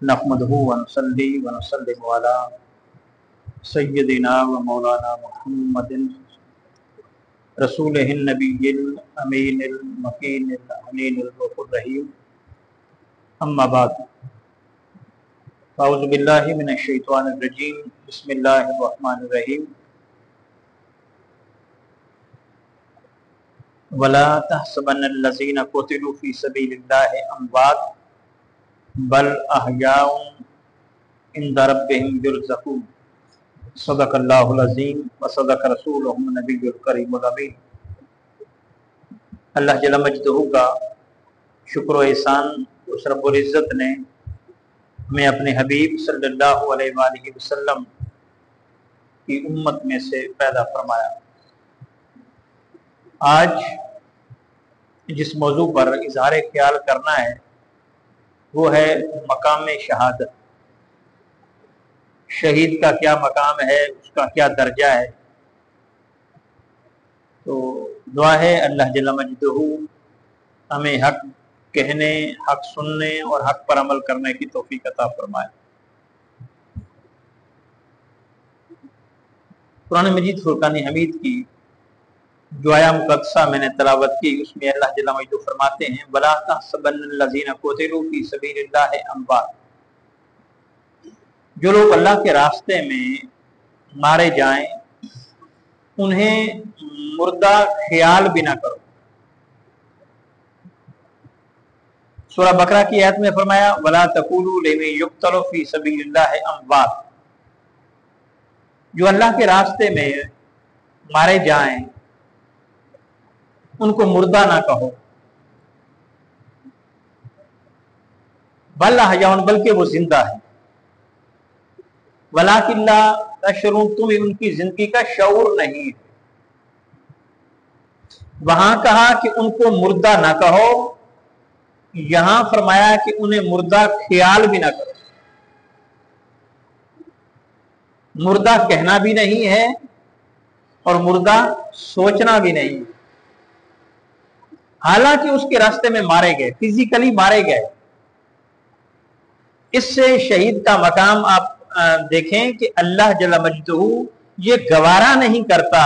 नहमदहु व नसल्ली व नसल्लिमु अला सय्यदिना व मौलाना मुहम्मदिन रसूलिहिन नबिय्यिल अमीनिल मकीनिल अमीनिल गफूर रहीम। अम्मा बाद, अऊज़ु बिल्लाहि मिनश शैतानिर रजीम। बिस्मिल्लाहिर रहमानिर रहीम। वला तहसबन्नल्लज़ीना क़ुतिलू फ़ी सबीलिल्लाहि अमवात बल अहयाउन इंदा रब्बिहिम युरज़क़ून। सदक़ल्लाहुल अज़ीम व सदक़ रसूलुहुन नबियुल करीमुल अमीन। अल्लाह जल्ल मजदहू का शुक्र व एहसान उस रब्बुल इज़्ज़त ने हमें अपने हबीब सल्लल्लाहु अलैहि वसल्लम की उम्मत में से पैदा फरमाया। आज जिस मौजू पर इज़हार ख्याल करना है वो है मकाम शहादत। शहीद का क्या मकाम है, उसका क्या दर्जा है। तो दुआ है अल्लाह जल्ल मजदहू हमें हक कहने, हक सुनने और हक पर अमल करने की तौफीक अता फरमाए। कुरान मजीद फुरकान हमीद की जो आया मुक़द्दसा मैंने तलावत की, उसमें अल्लाह जल्ल मजदहू फरमाते हैं वला तहसबन्नल्लज़ीना क़ुतिलू फ़ी सबीलिल्लाहि अमवात। जो लोग अल्लाह के रास्ते में मारे जाएं उन्हें मुर्दा ख्याल भी ना करो। सूरह बकरा की आयत में फरमाया वला तक़ूलू लिमन युक़तलू फ़ी सबीलिल्लाहि अमवात। जो अल्लाह के रास्ते में मारे जाएं उनको मुर्दा ना कहो। बल अहयाउन, बल्कि वो जिंदा है। वलाकिन ला तशऊरून, तुम्हें उनकी जिंदगी का शऊर नहीं है। वहां कहा कि उनको मुर्दा ना कहो, यहां फरमाया कि उन्हें मुर्दा ख्याल भी ना करो। मुर्दा कहना भी नहीं है और मुर्दा सोचना भी नहीं है। हालांकि उसके रास्ते में मारे गए, फिजिकली मारे गए। इससे शहीद का मकाम आप देखें कि अल्लाह जल्ल मजदहू ये गवारा नहीं करता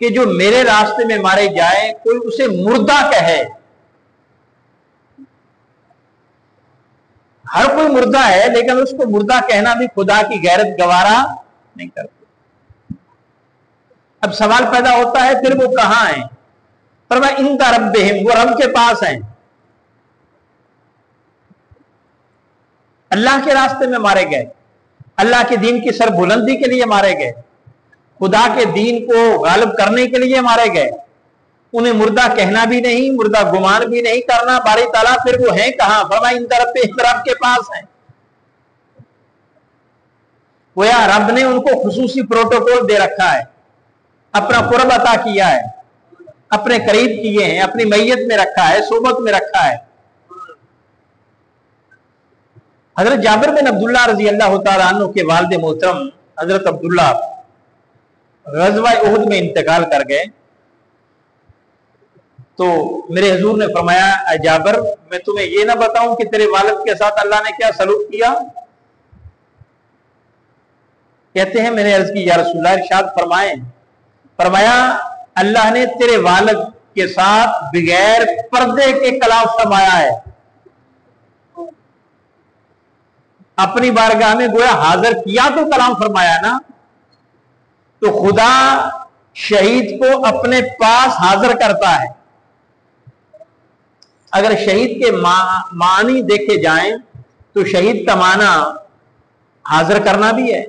कि जो मेरे रास्ते में मारे जाए कोई उसे मुर्दा कहे। हर कोई मुर्दा है, लेकिन उसको मुर्दा कहना भी खुदा की गैरत गवारा नहीं करती। अब सवाल पैदा होता है फिर वो कहां है? पर वह इंदा रब्बिहिम, वो रब के पास हैं। अल्लाह के रास्ते में मारे गए, अल्लाह के दीन की सरबुलंदी के लिए मारे गए, खुदा के दीन को गालिब करने के लिए मारे गए। उन्हें मुर्दा कहना भी नहीं, मुर्दा गुमान भी नहीं करना। बारी ताला फिर वो हैं कहां? फरमाया इन तरफ रब के पास हैं। वो या रब ने उनको खुसूसी प्रोटोकॉल दे रखा है, अपना कुर्ब अता किया है, अपने करीब किए हैं, अपनी मैयत में रखा है, सोबत में रखा है। हजरत जाबिर बिन अब्दुल्लाह रजी अल्लाह तआला अन्हु के वालिद मोहतरम हजरत अब्दुल्ला गज़वा उहद में इंतकाल कर गए। तो मेरे हुजूर ने फरमाया जाबिर, मैं तुम्हें ये ना बताऊं कि तेरे वालिद के साथ अल्लाह ने क्या सलूक किया? कहते हैं मैंने अर्ज की या रसूलल्लाह, इरशाद फरमाए। फरमाया अल्लाह ने तेरे वालिद के साथ बगैर पर्दे के कलाम फरमाया है। अपनी बारगाह में गोया हाजिर किया तो कलाम फरमाया ना। तो खुदा शहीद को अपने पास हाजिर करता है। अगर शहीद के मानी देखे जाएं तो शहीद का माना हाजिर करना भी है।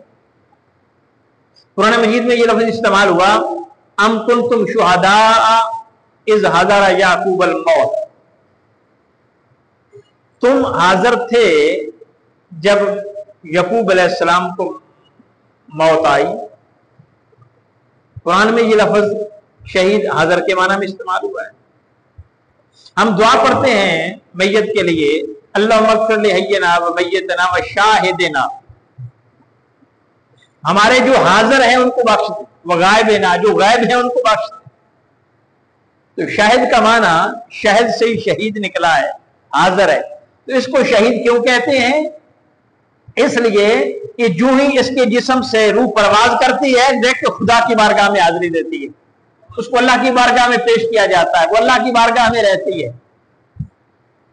कुरान मजीद में ये लफ्ज इस्तेमाल हुआ अम कुंतुम शुहदा इज़ हज़रा याकूब अल मौत। तुम हाजिर थे जब यकूब अलैहिस्सलाम को मौत आई। कुरान में ये लफ्ज शहीद हाजिर के माना में इस्तेमाल हुआ है। हम दुआ पढ़ते हैं मैयत के लिए, अल्लाहुम्मा अग़फ़िर लिहय्यिना व मय्यितना व शाहिदिना। हमारे जो हाजिर हैं उनको बख्श दे, व गायबिना, जो गायब हैं उनको बख्श दे। तो शाहिद का माना शहद से ही शहीद निकला है, हाजिर है। तो इसको शहीद क्यों कहते हैं? इसलिए कि जो ही इसके जिस्म से रूह परवाज करती है, डायरेक्ट खुदा की बारगाह में हाजिरी देती है, उसको अल्लाह की बारगाह में पेश किया जाता है, वो अल्लाह की बारगाह में रहती है।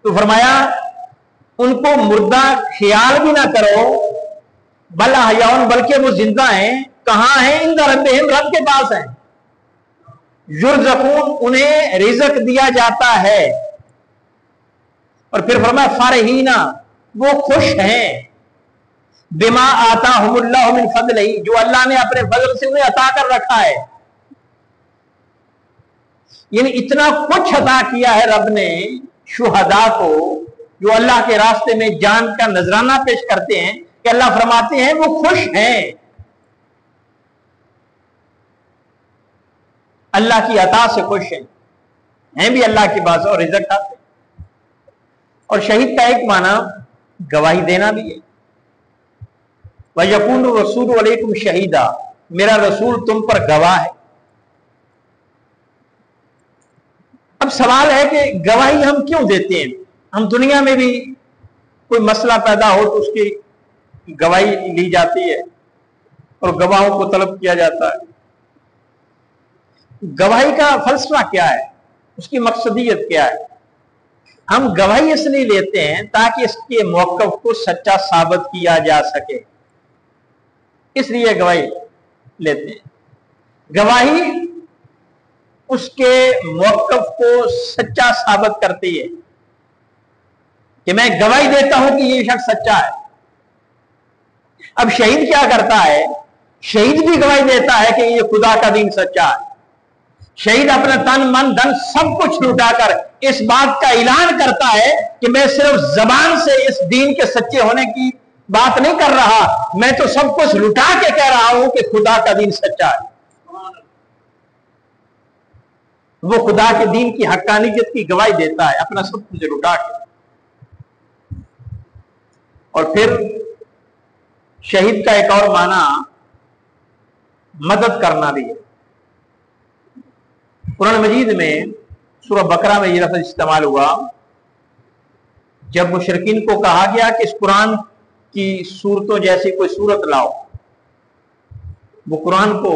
तो फरमाया उनको मुर्दा ख्याल भी ना करो, बल हयाउन, बल्कि वो जिंदा हैं। कहां हैं? इंदा रब्बिहिम, रब के पास हैं। युरज़क़ून, उन्हें रिज़्क़ दिया जाता है। और फिर फरमाया फारहीना, वो खुश हैं, बिमा आताहुमुल्लाहु मिन फज़लिही, जो अल्लाह ने अपने फजल से उन्हें अता कर रखा है। यानी इतना कुछ अता किया है रब ने शुहदा को, जो अल्लाह के रास्ते में जान का नजराना पेश करते हैं, कि अल्लाह फरमाते हैं वो खुश हैं, अल्लाह की अता से खुश हैं भी अल्लाह के पास और रिज़्क़ खाते। और शहीद का एक माना गवाही देना भी है। वयकूनु रसूलु अलैकुम शहीदा, मेरा रसूल तुम पर गवाह है। अब सवाल है कि गवाही हम क्यों देते हैं? हम दुनिया में भी कोई मसला पैदा हो तो उसकी गवाही ली जाती है और गवाहों को तलब किया जाता है। गवाही का फलसफा क्या है, उसकी मकसदियत क्या है? हम गवाही इसलिए लेते हैं ताकि इसके मौक़िफ़ को सच्चा साबित किया जा सके, इसलिए गवाही लेते हैं। गवाही उसके मौक़िफ़ को सच्चा साबित करती है कि मैं गवाही देता हूं कि ये शख्स सच्चा है। अब शहीद क्या करता है? शहीद भी गवाही देता है कि ये खुदा का दीन सच्चा है। शहीद अपना तन मन धन सब कुछ लुटाकर इस बात का ऐलान करता है कि मैं सिर्फ जबान से इस दीन के सच्चे होने की बात नहीं कर रहा, मैं तो सब कुछ लुटा के कह रहा हूं कि खुदा का दीन सच्चा है। वो खुदा के दीन की हक्कानियत की गवाही देता है अपना सब कुछ लुटा के। और फिर शहीद का एक और माना मदद करना भी है। कुरान मजीद में सूरह बकरा में यह लफ्ज़ इस्तेमाल हुआ जब मुशरिकीन को कहा गया कि इस कुरान की सूरतों जैसी कोई सूरत लाओ। वो कुरान को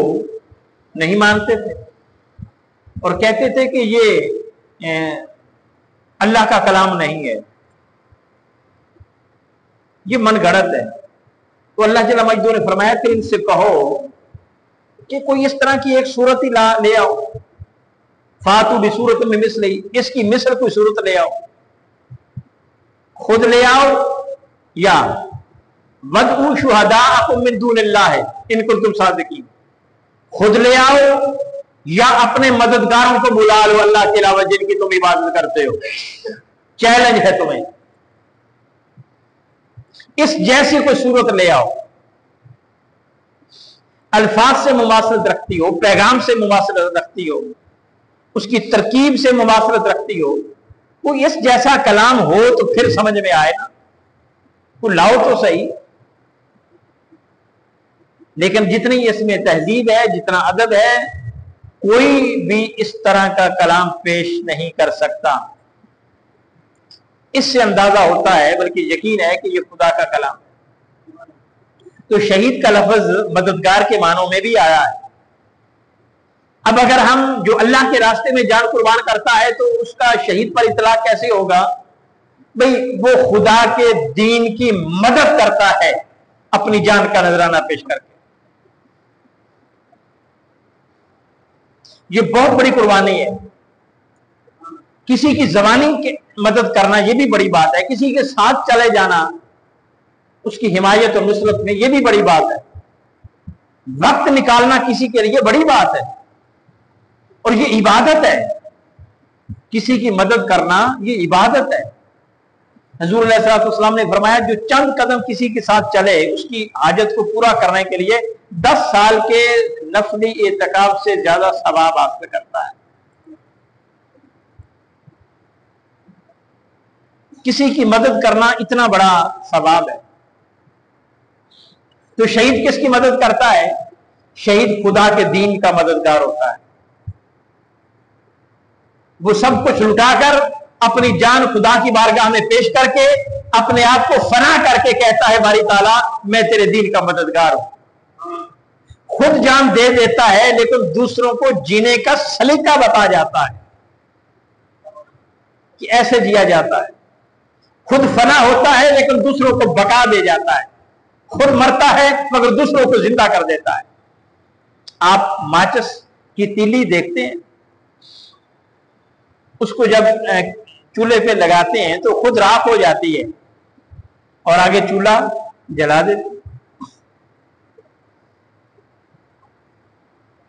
नहीं मानते थे और कहते थे कि ये अल्लाह का कलाम नहीं है, ये मन गढ़ंत है। तो अल्लाह जल्ल मजदूर ने फरमाया कि इनसे कहो कि कोई इस तरह की एक सूरत ही ले आओ, फातू भी सूरत में मिसली, इसकी मिसल कोई सूरत ले आओ, खुद ले आओ या वदऊ शुहदाअकुम मिन दूनिल्लाह इन कुंतुम सादिकीन, खुद ले आओ या अपने मददगारों को बुला लो अल्लाह के अलावा जिनकी तुम इबादत करते हो। चैलेंज है तुम्हें, इस जैसी कोई सूरत ले आओ, अल्फाज से मुमासलत रखती हो, पैगाम से मुमासलत रखती हो, उसकी तरकीब से मुमासलत रखती हो, वो इस जैसा कलाम हो तो फिर समझ में आए ना, वो लाओ तो सही। लेकिन जितनी इसमें तहजीब है, जितना अदब है, कोई भी इस तरह का कलाम पेश नहीं कर सकता। इससे अंदाजा होता है, बल्कि यकीन है कि ये खुदा का कलाम है। तो शहीद का लफ्ज मददगार के मानों में भी आया है। अब अगर हम जो अल्लाह के रास्ते में जान कुर्बान करता है तो उसका शहीद पर इतलाक कैसे होगा? भाई वो खुदा के दीन की मदद करता है अपनी जान का नजराना पेश करके। ये बहुत बड़ी कुर्बानी है। किसी की जबानी की मदद करना ये भी बड़ी बात है, किसी के साथ चले जाना, उसकी हिमायत और नुसरत में ये भी बड़ी बात है। वक्त निकालना किसी के लिए बड़ी बात है और ये इबादत है। किसी की मदद करना ये इबादत है। हुजूर अलैहिस्सलाम ने फरमाया जो चंद कदम किसी के साथ चले उसकी हाजत को पूरा करने के लिए 10 साल के नफली एतकाब से ज्यादा सवाब हासिल करता है। किसी की मदद करना इतना बड़ा सवाब है। तो शहीद किसकी मदद करता है? शहीद खुदा के दीन का मददगार होता है। वो सब कुछ लुटाकर अपनी जान खुदा की बारगाह में पेश करके अपने आप को फना करके कहता है बारी ताला मैं तेरे दीन का मददगार हूं। खुद जान दे देता है लेकिन दूसरों को जीने का सलीका बता जाता है कि ऐसे जिया जाता है। खुद फना होता है लेकिन दूसरों को बका दे जाता है। खुद मरता है मगर दूसरों को जिंदा कर देता है। आप माचिस की तीली देखते हैं, उसको जब चूल्हे पे लगाते हैं तो खुद राख हो जाती है और आगे चूल्हा जला देते।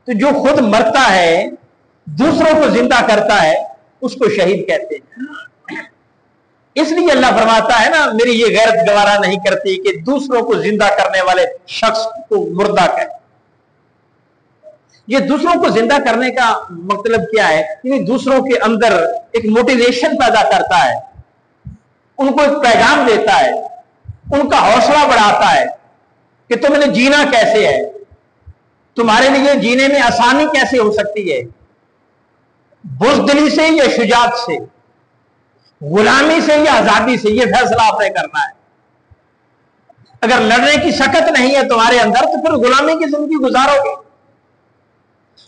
तो जो खुद मरता है दूसरों को जिंदा करता है उसको शहीद कहते हैं। इसलिए अल्लाह फरमाता है ना, मेरी ये गैरत गवारा नहीं करती कि दूसरों को जिंदा करने वाले शख्स को मुर्दा कहे। ये दूसरों को जिंदा करने का मतलब क्या है? कि दूसरों के अंदर एक मोटिवेशन पैदा करता है, उनको एक पैगाम देता है, उनका हौसला बढ़ाता है कि तुमने जीना कैसे है, तुम्हारे लिए जीने में आसानी कैसे हो सकती है, बुज़दिली से या शुजात से, गुलामी से या आजादी से, यह फैसला आपने करना है। अगर लड़ने की सकत नहीं है तुम्हारे अंदर तो फिर गुलामी की जिंदगी गुजारोगे।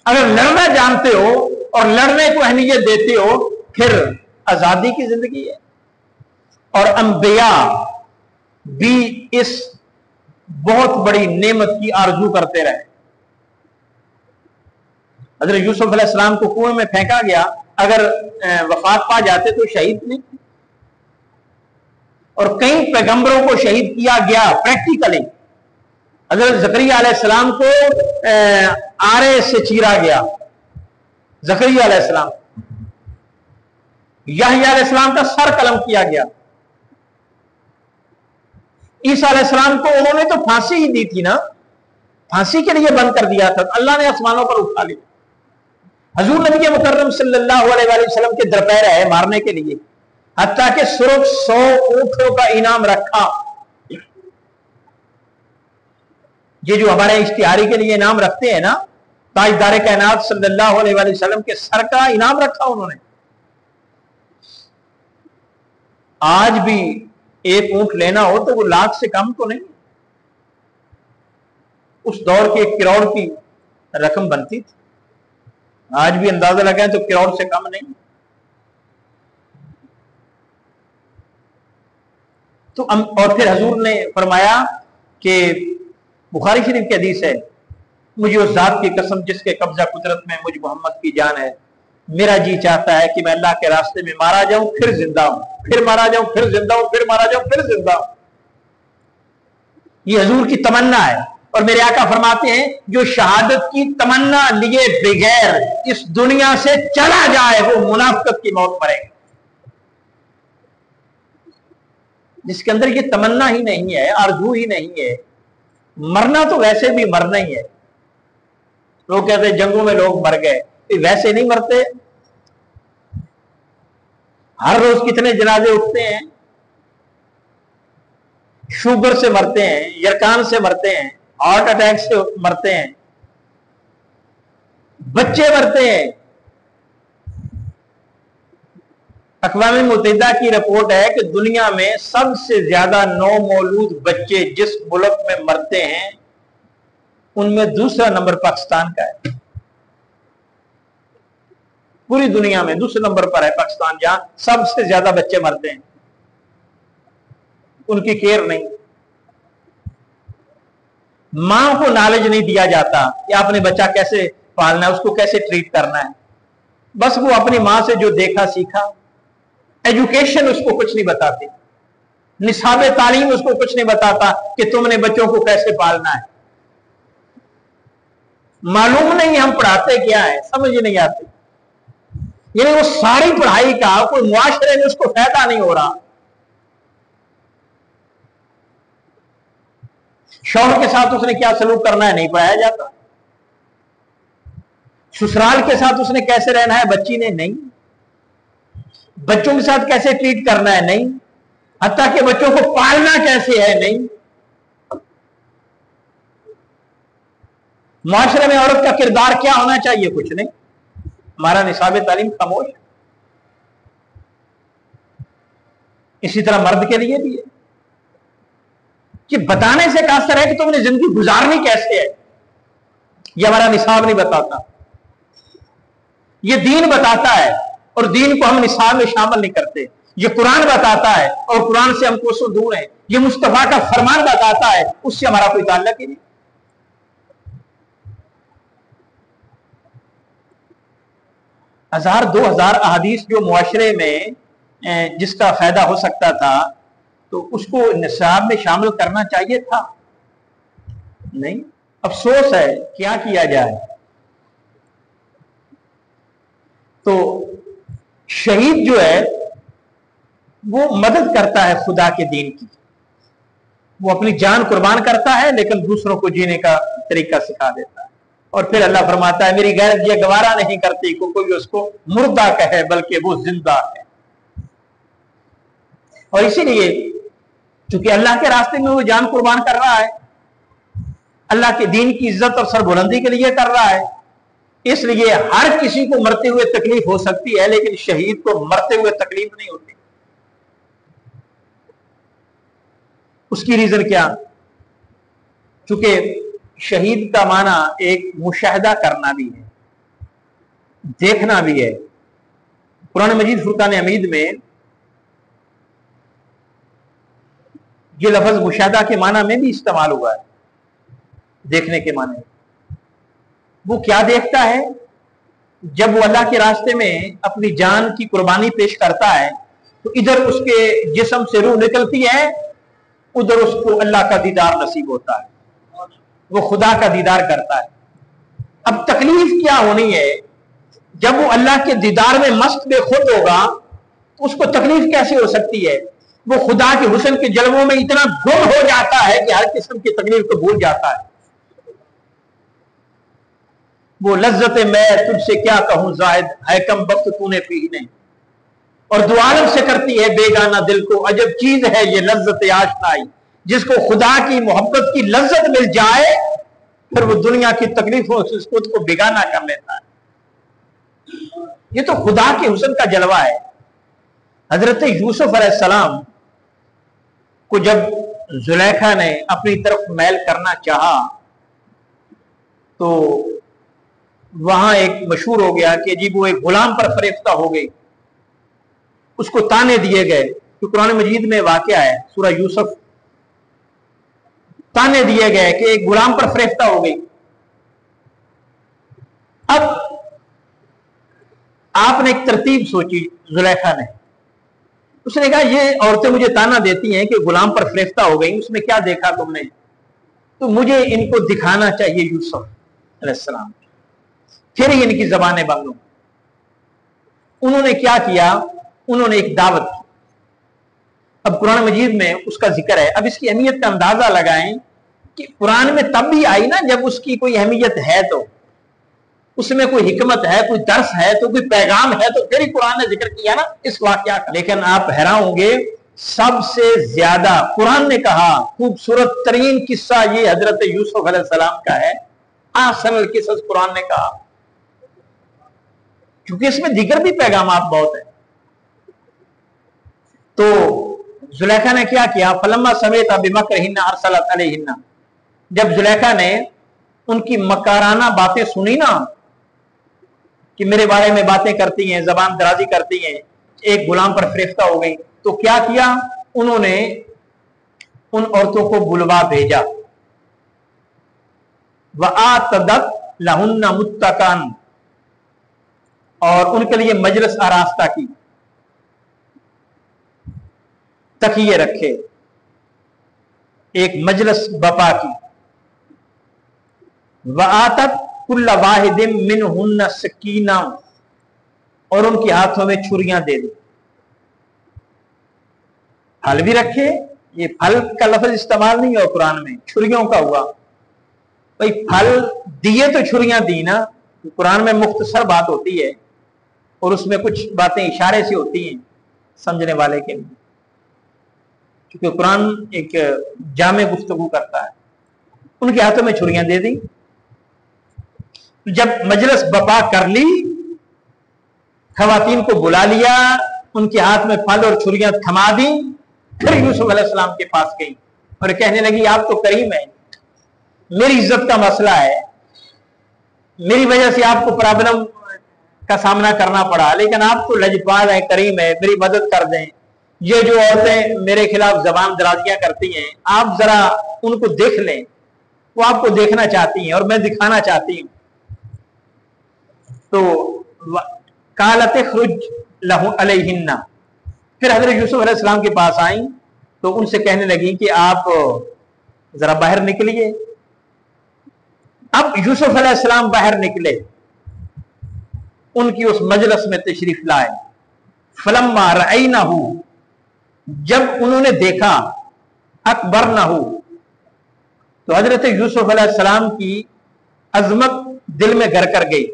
अगर लड़ना जानते हो और लड़ने को अहमियत देते हो फिर आजादी की जिंदगी है। और अंबिया भी इस बहुत बड़ी नेमत की आरजू करते रहे। हज़रत यूसुफ अलैहिस्सलाम को कुएं में फेंका गया, अगर वफात पा जाते तो शहीद नहीं। और कई पैगंबरों को शहीद किया गया प्रैक्टिकली। हज़रत ज़करिया अलैहिस्सलाम को आरे से चीरा गया, ज़करिया अलैहिस्सलाम। यहया अलैहिस्सलाम का सर कलम किया गया। ईसा अलैहिस्सलाम को उन्होंने तो फांसी ही दी थी ना, फांसी के लिए बंद कर दिया था, अल्लाह ने आसमानों पर उठा लिया। हजूर नबी मुकर्रम सल्लल्लाहु अलैहि वसल्लम के दरपैर है मारने के लिए, हत्ता कि सिर्फ 100 ऊंटों का इनाम रखा। ये जो हमारे इश्तिहारी के लिए इनाम रखते हैं ना, ताजदार कायनात सल्लल्लाहु अलैहि वसल्लम के सर का इनाम रखा उन्होंने। आज भी एक ऊंट लेना हो तो वो लाख से कम तो नहीं, उस दौर के 1 करोड़ की रकम बनती थी। आज भी अंदाजा लगाएं तो करोड़ से कम नहीं। तो और फिर हजूर ने फरमाया कि बुखारी शरीफ की हदीस है, मुझे उस जात की कसम जिसके कब्जा कुदरत में मुझ मोहम्मद की जान है, मेरा जी चाहता है कि मैं अल्लाह के रास्ते में मारा जाऊं फिर जिंदा हूं, फिर मारा जाऊं फिर जिंदा हूं, फिर मारा जाऊं फिर जिंदा हूं। ये हजूर की तमन्ना है। और मेरे आका फरमाते हैं जो शहादत की तमन्ना लिए बगैर इस दुनिया से चला जाए वो मुनाफिकत की मौत मरेगा। जिसके अंदर ये तमन्ना ही नहीं है, आरजू ही नहीं है, मरना तो वैसे भी मरना ही है। लोग कहते हैं जंगों में लोग मर गए, वैसे नहीं मरते। हर रोज कितने जनाजे उठते हैं, शुगर से मरते हैं, यरकान से मरते हैं, हार्ट अटैक से मरते हैं, बच्चे मरते हैं। अक़वाम मुत्तहिदा की रिपोर्ट है कि दुनिया में सबसे ज्यादा नौमौलूद बच्चे जिस मुल्क में मरते हैं उनमें दूसरा नंबर पाकिस्तान का है। पूरी दुनिया में दूसरे नंबर पर है पाकिस्तान, जहां सबसे ज्यादा बच्चे मरते हैं। उनकी केयर नहीं, मां को नॉलेज नहीं दिया जाता कि आपने बच्चा कैसे पालना है, उसको कैसे ट्रीट करना है। बस वो अपनी मां से जो देखा सीखा। एजुकेशन उसको कुछ नहीं बताती, निसाब तालीम उसको कुछ नहीं बताता कि तुमने बच्चों को कैसे पालना है। मालूम नहीं हम पढ़ाते क्या है, समझ ही नहीं आती। यानी वो सारी पढ़ाई का कोई मुआशरे में उसको फायदा नहीं हो रहा। शौहर के साथ उसने क्या सलूक करना है नहीं पढ़ाया जाता। ससुराल के साथ उसने कैसे रहना है बच्ची ने नहीं। बच्चों के साथ कैसे ट्रीट करना है नहीं। हत्ता कि बच्चों को पालना कैसे है नहीं। मुआशरे में औरत का किरदार क्या होना चाहिए कुछ नहीं। हमारा निसाब तालीम खामोश। اسی طرح مرد کے لیے بھی ہے کہ بتانے سے قاصر ہے کہ تم نے زندگی گزارنی کیسے ہے، یہ ہمارا نصاب نہیں بتاتا، یہ دین بتاتا ہے اور دین کو ہم نصاب میں شامل نہیں کرتے، یہ قرآن بتاتا ہے اور قرآن سے ہم کوسوں دور ہیں، یہ مصطفیٰ کا فرمان بتاتا ہے، اس سے ہمارا کوئی تعلق ہی نہیں۔ ہزار دو ہزار احادیث جو معاشرے میں جس کا فائدہ ہو سکتا تھا تو اس کو نصاب میں شامل کرنا چاہیے تھا، نہیں، افسوس ہے، کیا کیا جائے۔ تو شہید جو ہے وہ مدد کرتا ہے خدا کے دین کی، وہ اپنی جان قربان کرتا ہے لیکن دوسروں کو جینے کا طریقہ سکھا دیتا ہے، اور پھر اللہ فرماتا ہے میری غیرت یہ گوارا نہیں کرتی کہ کوئی اس کو مردہ کہے بلکہ وہ زندہ ہے۔ اور اسی لیے چونکہ اللہ کے راستے میں وہ جان قربان کر رہا ہے، اللہ کے دین کی عزت اور سربلندی کے لیے کر رہا ہے، اس لیے ہر کسی کو مرتے ہوئے تکلیف ہو سکتی ہے لیکن شہید کو مرتے ہوئے تکلیف نہیں ہوتی۔ اس کی ریزن کیا؟ چونکہ شہید کا معنی ایک مشاہدہ کرنا بھی ہے، دیکھنا بھی ہے۔ قرآن مجید فرقان حمید میں یہ لفظ مشاہدہ کے معنی میں بھی استعمال ہوا ہے، دیکھنے کے معنی۔ وہ کیا دیکھتا ہے؟ جب وہ اللہ کے راستے میں اپنی جان کی قربانی پیش کرتا ہے تو ادھر اس کے جسم سے روح نکلتی ہے، ادھر اس کو اللہ کا دیدار نصیب ہوتا ہے، وہ خدا کا دیدار کرتا ہے۔ اب تکلیف کیا ہونی ہے؟ جب وہ اللہ کے دیدار میں مست بے خود ہوگا تو اس کو تکلیف کیسے ہو سکتی ہے؟ وہ خدا کے حسن کے جلووں میں اتنا گم ہو جاتا ہے کہ ہر قسم کی تکلیف کو بھول جاتا ہے۔ وہ لذت میں تجھ سے کیا کہوں زاہد، ہے کم وقت تو نے پی نہیں، اور دو عالم سے کرتی ہے بیگانہ دل کو، عجب چیز ہے یہ لذت آشنائی۔ جس کو خدا کی محبت کی لذت مل جائے پھر وہ دنیا کی تکلیفوں سے خود کو بیگانہ کر لیتا ہے۔ یہ تو خدا کے حسن کا جلوہ ہے۔ حضرت یوسف علیہ السلام کو جب زلیخا نے اپنی طرف میل کرنا چاہا تو وہاں ایک مشہور ہو گیا کہ جی وہ ایک غلام پر فریفتہ ہو گئی، اس کو تانے دیے گئے، تو قرآن مجید میں واقعہ ہے سورہ یوسف، تانے دیے گئے کہ ایک غلام پر فریفتہ ہو گئی۔ اب آپ نے ایک ترتیب سوچی زلیخا نے، اس نے کہا یہ عورتیں مجھے تانا دیتی ہیں کہ غلام پر فریفتہ ہو گئی، اس میں کیا دیکھا تم نے؟ تو مجھے ان کو دکھانا چاہیے یوسف علیہ السلام، پھر ہی ان کی زبانیں بند ہوں۔ انہوں نے کیا کیا؟ انہوں نے ایک دعوت کی۔ اب قرآن مجید میں اس کا ذکر ہے، اب اس کی اہمیت کا اندازہ لگائیں کہ قرآن میں تب بھی آئی نا جب اس کی کوئی اہمیت ہے، تو اس میں کوئی حکمت ہے، کوئی درس ہے، تو کوئی پیغام ہے، تو پھر ہی قرآن نے ذکر کیا نا اس واقعہ کا۔ لیکن آپ حیران ہوں گے، سب سے زیادہ قرآن نے کہا خوبصورت ترین قصہ یہ حضرت یوسف علیہ السلام کا ہے، احسن القصص قرآن نے کہا، کیونکہ اس میں دیگر بھی پیغامات بہت ہیں۔ تو زلیخا نے کیا کیا؟ فلما سمیت بمکرہن ارسلت علیہن، جب زلیخا نے ان کی مکارانہ باتیں سنی نا کہ میرے بارے میں باتیں کرتی ہیں، زبان درازی کرتی ہیں، ایک غلام پر فریفتہ ہو گئی، تو کیا کیا؟ انہوں نے ان عورتوں کو بلوا بھیجا، وَآتَدَتْ لَهُنَّ مُتَّكَأً، اور ان کے لیے مجلس آراستہ کی، تکیے رکھے، ایک مجلس بپا کی، وَآتَتْ كُلَّ وَاحِدٍ مِّنْهُنَّ سَكِينًا، اور ان کے ہاتھوں میں چھریاں دے دی۔ پھل بھی رکھے، یہ پھل کا لفظ استعمال نہیں ہوا قرآن میں، چھریوں کا ہوا۔ بھئی پھل دیے تو چھریاں دی نا، قرآن میں مختصر بات ہوتی ہے اور اس میں کچھ باتیں اشارے سے ہوتی ہیں سمجھنے والے کے لیے، کیونکہ قرآن ایک جامع گفتگو کرتا ہے۔ ان کے ہاتھوں میں چھریاں دے دی۔ جب مجلس بپا کر لی، خواتین کو بلا لیا، ان کے ہاتھ میں پھل اور چھریاں تھما دی. پھر یوسف علیہ السلام کے پاس گئی اور کہنے لگی آپ تو کریم ہیں, میری عزت کا مسئلہ ہے, میری وجہ سے آپ کو پرابلم کا سامنا کرنا پڑا, لیکن آپ تو لجپال ہیں, کریم ہے, میری مدد کر دیں. یہ جو عورتیں میرے خلاف زبان درازیاں کرتی ہیں, آپ ذرا ان کو دیکھ لیں, وہ آپ کو دیکھنا چاہتی ہیں اور میں دکھانا چاہتی ہوں. تو قالت اخرج لہ علیہن, پھر حضرت یوسف علیہ السلام کے پاس آئیں تو ان سے کہنے لگی کہ آپ ذرا باہر نکلیے. اب یوسف علیہ السلام باہر نکلے, ان کی اس مجلس میں تشریف لائے. فلما رأینہ, جب انہوں نے دیکھا, اکبرنہ, تو حضرت یوسف علیہ السلام کی عظمت دل میں گھر کر گئی.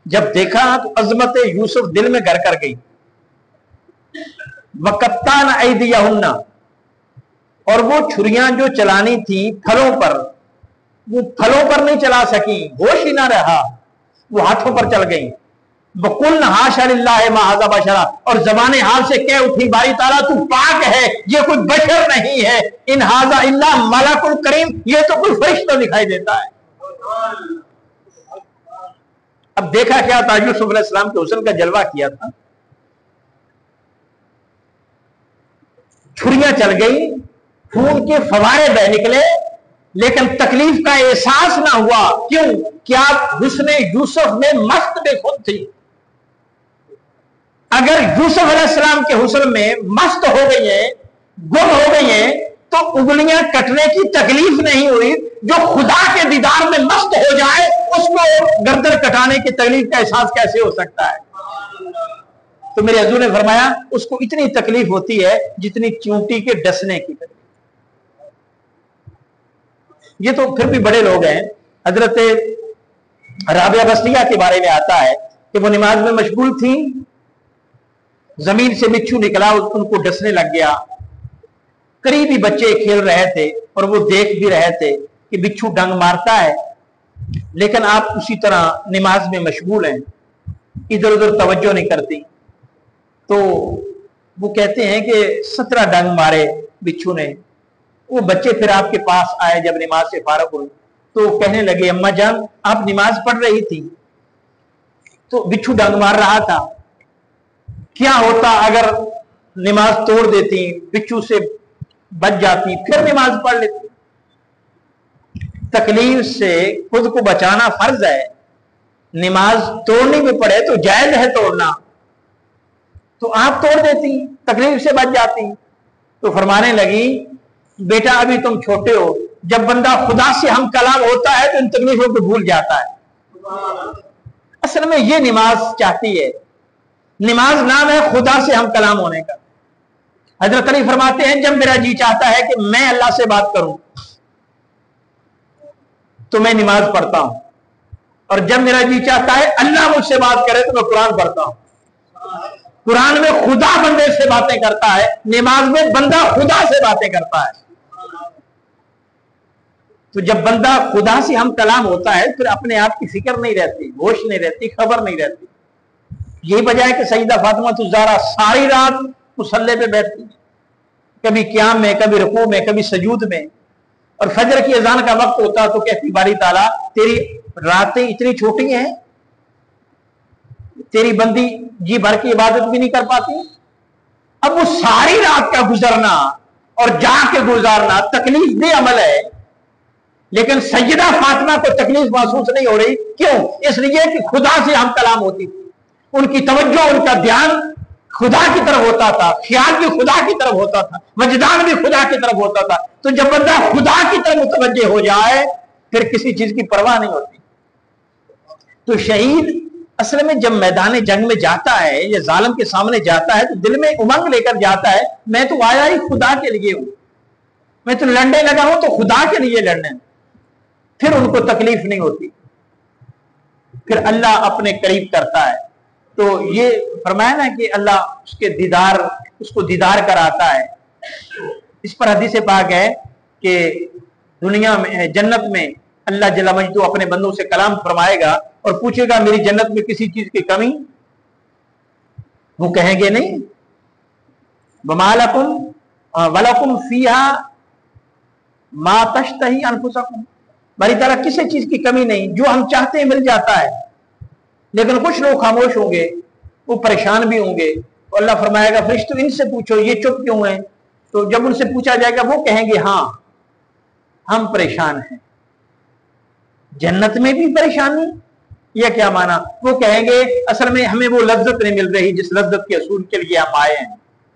جب دیکھا تو عظمت یوسف دل میں گھر کر گئی. وقتان ایدیہن, اور وہ چھریاں جو چلانی تھی پھلوں پر, وہ پھلوں پر نہیں چلا سکی, ہوش ہی نہ رہا, وہ ہاتھوں پر چل گئی. وَقُلْنَ حَاشَ لِلَّهِ مَا هَذَا بَشَرًا, اور زبان حال سے کہہ اٹھی باری تعالیٰ تو پاک ہے, یہ کوئی بشر نہیں ہے. ان هَذَا إِلَّا مَلَكٌ کریم, یہ تو کوئی فرشتہ دکھائی دیتا ہے. اب دیکھا کیا تھا, یوسف علیہ السلام کے حسن کا جلوہ کیا تھا. چھریاں چل گئی, خون کے فوارے بہ نکلے, لیکن تکلیف کا احساس نہ ہوا. کیوں؟ کہ آپ حسن یوسف میں مست بے خود تھی. اگر یوسف علیہ السلام کے حسن میں مست ہو گئی ہیں, گم ہو گئی ہیں, تو انگلیاں کٹنے کی تکلیف نہیں ہوئی. جو خدا کے دیدار میں مست ہو جائے اس کو گردن کٹانے کی تکلیف کا احساس کیسے ہو سکتا ہے؟ تو میرے حضور نے فرمایا اس کو اتنی تکلیف ہوتی ہے جتنی چونٹی کے ڈسنے کی تکلیف. یہ تو پھر بھی بڑے لوگ ہیں. حضرت رابعہ بصریہ کے بارے میں آتا ہے کہ وہ نماز میں مشغول تھیں, زمین سے بچھو نکلا, ان کو ڈسنے لگ گیا. قریبی بچے کھیل رہے تھے اور وہ دیکھ بھی رہے تھے کہ بچھو ڈنگ مارتا ہے, لیکن آپ اسی طرح نماز میں مشغول ہیں, ادھر ادھر توجہ نہیں کرتی. تو وہ کہتے ہیں کہ 17 ڈنگ مارے بچھو نے. وہ بچے پھر آپ کے پاس آئے جب نماز سے فارغ ہوئے تو کہنے لگے اماں جان آپ نماز پڑھ رہی تھی تو بچھو ڈنگ مار رہا تھا, کیا ہوتا اگر نماز توڑ دیتی, بچھو سے بچ جاتی, پھر نماز پڑھ لیتی. تکلیف سے خود کو بچانا فرض ہے, نماز توڑنی بھی پڑے تو جائز ہے توڑنا, تو آپ توڑ دیتی, تکلیف سے بچ جاتی. تو فرمانے لگی بیٹا ابھی تم چھوٹے ہو, جب بندہ خدا سے ہم کلام ہوتا ہے تو ان تکلیفوں کو بھول جاتا ہے. اصل میں یہ نماز چاہتی ہے, نماز نام ہے خدا سے ہم کلام ہونے کا. حضرت علی فرماتے ہیں جب میرا جی چاہتا ہے کہ میں اللہ سے بات کروں تو میں نماز پڑھتا ہوں, اور جب میرا جی چاہتا ہے اللہ مجھ سے بات کرے تو میں قرآن پڑھتا ہوں. قرآن میں خدا بندے سے باتیں کرتا ہے, نماز میں بندہ خدا سے باتیں کرتا ہے. تو جب بندہ خدا سے ہم کلام ہوتا ہے پھر اپنے آپ کی فکر نہیں رہتی, ہوش نہیں رہتی, خبر نہیں رہتی. یہی وجہ ہے کہ سیدہ فاطمہ الزہرا ساری رات مصلی پہ بیٹھتی, کبھی قیام میں, کبھی رکوع میں, کبھی سجود میں, اور فجر کی اذان کا وقت ہوتا تو کہتی باری تعالیٰ تیری راتیں اتنی چھوٹی ہیں, تیری بندی جی بھر کی عبادت بھی نہیں کر پاتی. اب وہ ساری رات کا گزرنا اور جا کے گزارنا تکلیف دہ عمل ہے, لیکن سیدہ فاطمہ کو تکلیف محسوس نہیں ہو رہی. کیوں؟ اس لیے کہ خدا سے ہم کلام ہوتی تھی, ان کی توجہ, ان کا دھیان خدا کی طرف ہوتا تھا, خیال بھی خدا کی طرف ہوتا تھا, وجدان بھی خدا کی طرف ہوتا تھا. تو جب بندہ خدا کی طرف متوجہ ہو جائے پھر کسی چیز کی پرواہ نہیں ہوتی. تو شہید اصل میں جب میدان جنگ میں جاتا ہے یا ظالم کے سامنے جاتا ہے تو دل میں امنگ لے کر جاتا ہے, میں تو آیا ہی خدا کے لیے ہوں, میں تو لڑنے لگا ہوں تو خدا کے لیے لڑنے. پھر ان کو تکلیف نہیں ہوتی, پھر اللہ اپنے قریب کرتا ہے. تو یہ فرمایا نا کہ اللہ اس کے دیدار, اس کو دیدار کراتا ہے. اس پر حدیث پاک ہے کہ دنیا میں, جنت میں اللہ جل مجدہ اپنے بندوں سے کلام فرمائے گا اور پوچھے گا میری جنت میں کسی چیز کی کمی وہ کہیں گے نہیں وما لکم ولکم فیہا ما تشتہی انفسکم، ہماری طرح کسی چیز کی کمی نہیں، جو ہم چاہتے ہیں مل جاتا ہے۔ لیکن کچھ لوگ خاموش ہوں گے، وہ پریشان بھی ہوں گے، تو اللہ فرمائے گا فرشتوں ان سے پوچھو یہ چپ کیوں ہیں؟ تو جب ان سے پوچھا جائے گا وہ کہیں گے ہاں ہم پریشان ہیں۔ جنت میں بھی پریشانی، یہ کیا مانا؟ وہ کہیں گے اصل میں ہمیں وہ لذت نہیں مل رہی جس لذت کے اصول کے لیے ہم آئے ہیں۔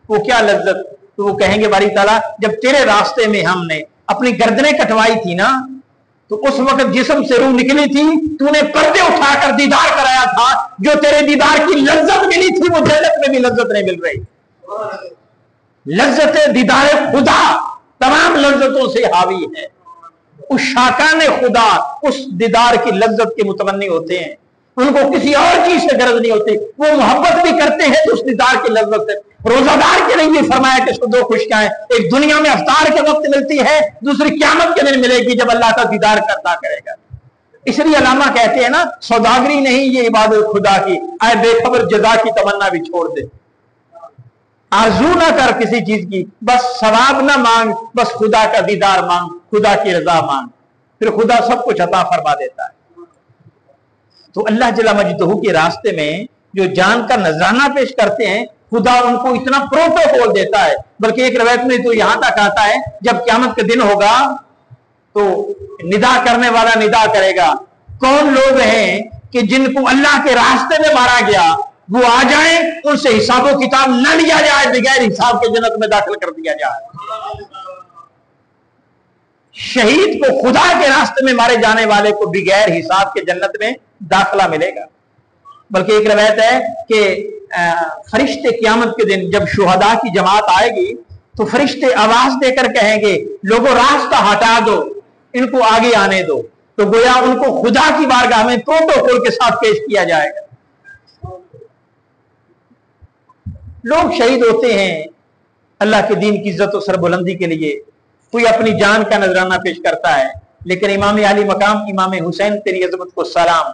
وہ کیا لذت؟ تو وہ کہیں گے باری تعالیٰ جب تیرے راستے میں ہم نے اپنی گردنیں کٹوائی تھی نا، تو اس وقت جسم سے روح نکلی تھی، تو نے پردے اٹھا کر دیدار کرایا تھا، جو تیرے دیدار کی لذت ملی تھی وہ جنت میں بھی لذت نہیں مل رہی۔ لذت دیدار خدا تمام لذتوں سے حاوی ہے۔ اس شاکان خدا اس دیدار کی لذت کے متمنی ہوتے ہیں، ان کو کسی اور چیز سے غرض نہیں ہوتی، وہ محبت بھی کرتے ہیں تو اس دیدار کی لذت سے۔ روزہ دار کے لیے بھی فرمایا کہ اس کو دو خوشیاں ہیں، ایک دنیا میں افطار کے وقت ملتی ہے، دوسری قیامت کے دن ملے گی جب اللہ کا دیدار کرتا کرے گا۔ اس لیے علامہ کہتے ہیں نا سوداگری نہیں یہ عبادت خدا کی، اے بے خبر جزا کی تمنا بھی چھوڑ دے، آرزو نہ کر کسی چیز کی، بس ثواب نہ مانگ، بس خدا کا دیدار مانگ، خدا کی رضا مانگ، پھر خدا سب کچھ عطا فرما دیتا ہے۔ تو اللہ جل مجدہ کے راستے میں جو جان کا نذرانہ پیش کرتے ہیں، خدا ان کو اتنا پروٹوکول دیتا ہے، بلکہ ایک روایت میں تو یہاں تک آتا ہے جب قیامت کا دن ہوگا تو ندا کرنے والا ندا کرے گا، کون لوگ ہیں کہ جن کو اللہ کے راستے میں مارا گیا وہ آ جائیں، ان سے حساب و کتاب نہ لیا جائے، بغیر حساب کے جنت میں داخل کر دیا جائے۔ شہید کو خدا کے راستے میں مارے جانے والے کو بغیر حساب کے جنت میں داخلہ ملے گا۔ بلکہ ایک روایت ہے کہ فرشتے قیامت کے دن جب شہداء کی جماعت آئے گی تو فرشتے آواز دے کر کہیں گے لوگوں راستہ ہٹا دو، ان کو آگے آنے دو، تو گویا ان کو خدا کی بارگاہ میں پروٹوکول کے ساتھ پیش کیا جائے گا۔ لوگ شہید ہوتے ہیں اللہ کے دین کی عزت و سربلندی کے لیے، کوئی اپنی جان کا نذرانہ پیش کرتا ہے، لیکن امام علی مقام امام حسین تیری عظمت کو سلام،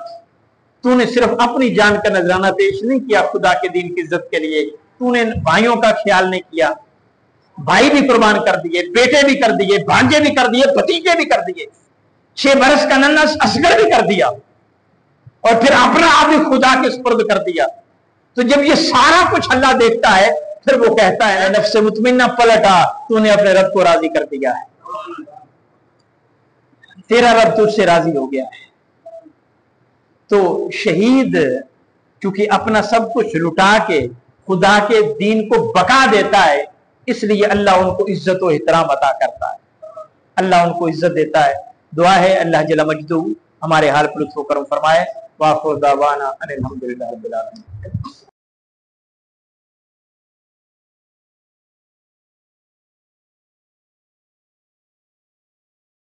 تو نے صرف اپنی جان کا نذرانہ پیش نہیں کیا خدا کے دین کی عزت کے لیے، تو نے بھائیوں کا خیال نہیں کیا، بھائی بھی قربان کر دیے، بیٹے بھی کر دیے، بھانجے بھی کر دیے، بھتیجے بھی کر دیے، 6 برس کا ننھا اصغر بھی کر دیا، اور پھر اپنا آپ بھی خدا کے سپرد کر دیا۔ تو جب یہ سارا کچھ اللہ دیکھتا ہے پھر وہ کہتا ہے نفس مطمئنہ پلٹا، تو نے اپنے رب کو راضی کر دیا ہے، تیرا رب تجھ سے راضی ہو گیا ہے۔ تو شہید چونکہ اپنا سب کچھ لٹا کے خدا کے دین کو بقا دیتا ہے، اس لیے اللہ ان کو عزت و احترام عطا کرتا ہے، اللہ ان کو عزت دیتا ہے۔ دعا ہے اللہ جل مجدہ ہمارے حال پر لطف و کرم فرمائے۔ وآخر دعوانا ان الحمدللہ رب العالمین۔